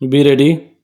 Be ready.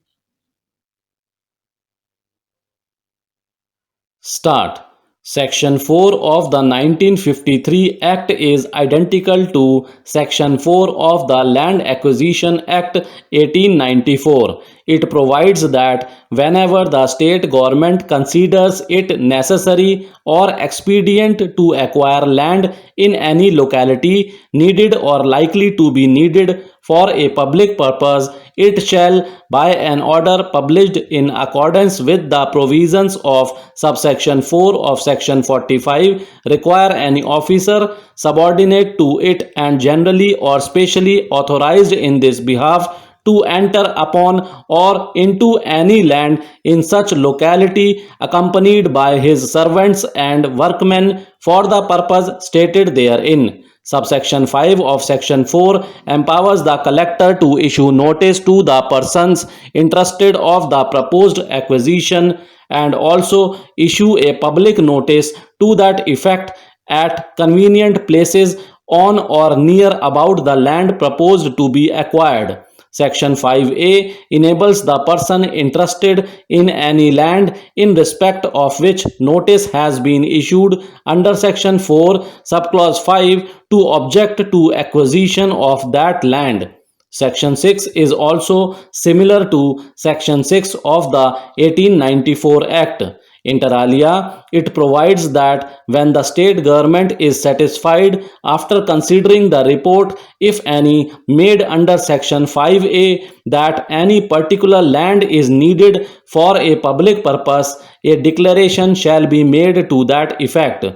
Start. Section 4 of the 1953 Act is identical to Section 4 of the Land Acquisition Act 1894. It provides that whenever the state government considers it necessary or expedient to acquire land in any locality needed or likely to be needed for a public purpose, it shall, by an order published in accordance with the provisions of subsection 4 of section 45, require any officer subordinate to it and generally or specially authorized in this behalf to enter upon or into any land in such locality accompanied by his servants and workmen for the purpose stated therein. Subsection 5 of Section 4 empowers the collector to issue notice to the persons interested of the proposed acquisition and also issue a public notice to that effect at convenient places on or near about the land proposed to be acquired. Section 5A enables the person interested in any land in respect of which notice has been issued under Section 4, subclause 5 to object to acquisition of that land. Section 6 is also similar to Section 6 of the 1894 Act. Inter alia, it provides that when the state government is satisfied after considering the report, if any, made under Section 5A that any particular land is needed for a public purpose, a declaration shall be made to that effect.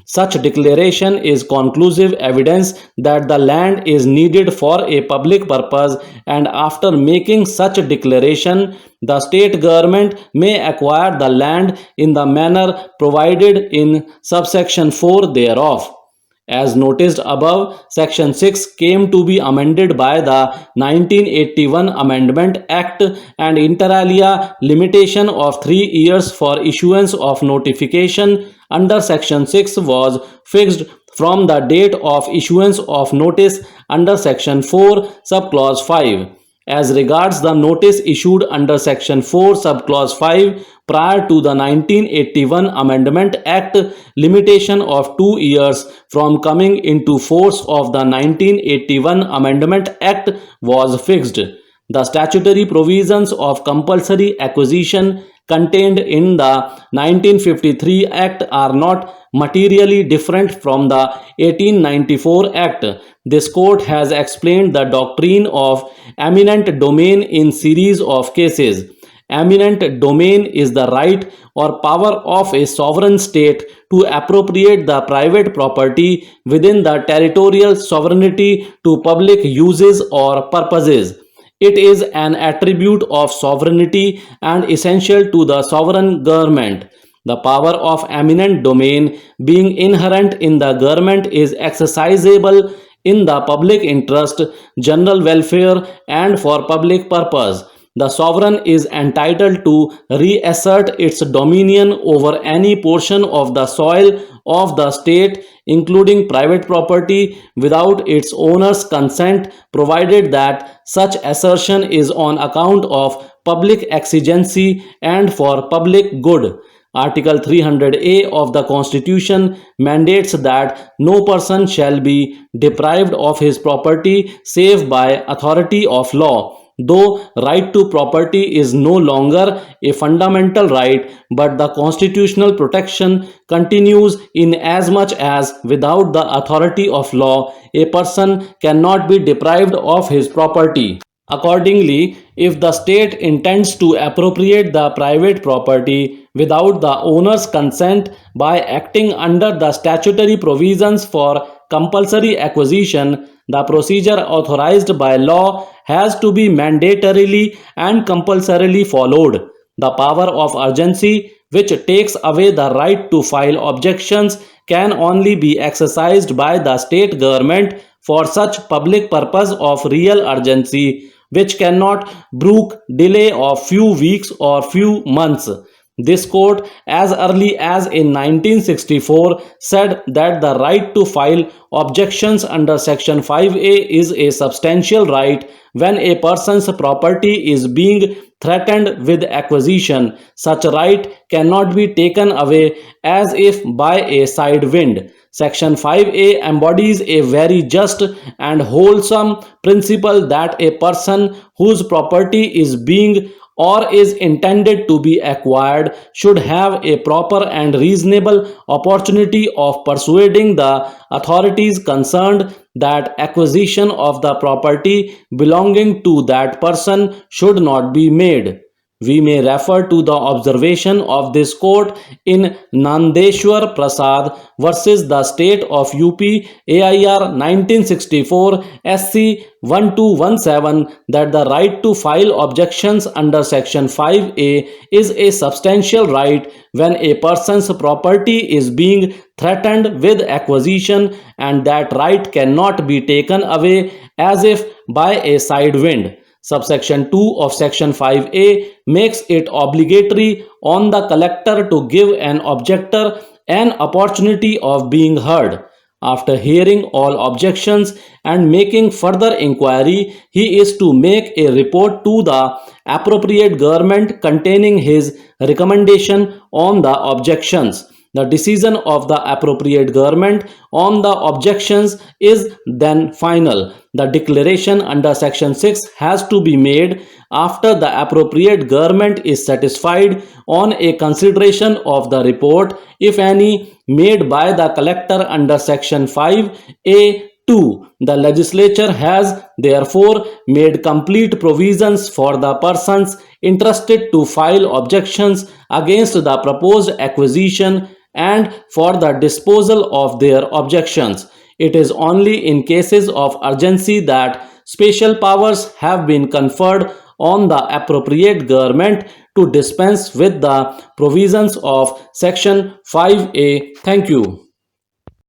Such declaration is conclusive evidence that the land is needed for a public purpose, and after making such declaration, the state government may acquire the land in the manner provided in subsection 4 thereof. As noticed above, Section 6 came to be amended by the 1981 Amendment Act, and inter alia limitation of 3 years for issuance of notification under Section 6 was fixed from the date of issuance of notice under Section 4, subclause 5. As regards the notice issued under Section 4, subclause 5 prior to the 1981 Amendment Act, limitation of 2 years from coming into force of the 1981 Amendment Act was fixed. The statutory provisions of compulsory acquisition contained in the 1953 Act are not materially different from the 1894 Act. This court has explained the doctrine of eminent domain in series of cases. Eminent domain is the right or power of a sovereign state to appropriate the private property within the territorial sovereignty to public uses or purposes. It is an attribute of sovereignty and essential to the sovereign government. The power of eminent domain, being inherent in the government, is exercisable in the public interest, general welfare, and for public purpose. The sovereign is entitled to reassert its dominion over any portion of the soil of the state, including private property, without its owner's consent, provided that such assertion is on account of public exigency and for public good. Article 300A of the Constitution mandates that no person shall be deprived of his property save by authority of law. Though right to property is no longer a fundamental right, but the constitutional protection continues in as much as without the authority of law, a person cannot be deprived of his property. Accordingly, if the state intends to appropriate the private property without the owner's consent by acting under the statutory provisions for compulsory acquisition, the procedure authorized by law has to be mandatorily and compulsorily followed. The power of urgency, which takes away the right to file objections, can only be exercised by the state government for such public purpose of real urgency, which cannot brook delay of few weeks or few months. This court, as early as in 1964, said that the right to file objections under Section 5A is a substantial right when a person's property is being threatened with acquisition. Such right cannot be taken away as if by a side wind. Section 5A embodies a very just and wholesome principle that a person whose property is being or is intended to be acquired should have a proper and reasonable opportunity of persuading the authorities concerned that acquisition of the property belonging to that person should not be made. We may refer to the observation of this court in Nandeshwar Prasad versus the State of UP AIR 1964 SC 1217 that the right to file objections under Section 5A is a substantial right when a person's property is being threatened with acquisition, and that right cannot be taken away as if by a side wind. Subsection 2 of Section 5A makes it obligatory on the collector to give an objector an opportunity of being heard. After hearing all objections and making further inquiry, he is to make a report to the appropriate government containing his recommendation on the objections. The decision of the appropriate government on the objections is then final. The declaration under Section 6 has to be made after the appropriate government is satisfied on a consideration of the report, if any, made by the collector under Section 5A 2. The legislature has therefore made complete provisions for the persons interested to file objections against the proposed acquisition and for the disposal of their objections. It is only in cases of urgency that special powers have been conferred on the appropriate government to dispense with the provisions of Section 5A. Thank you.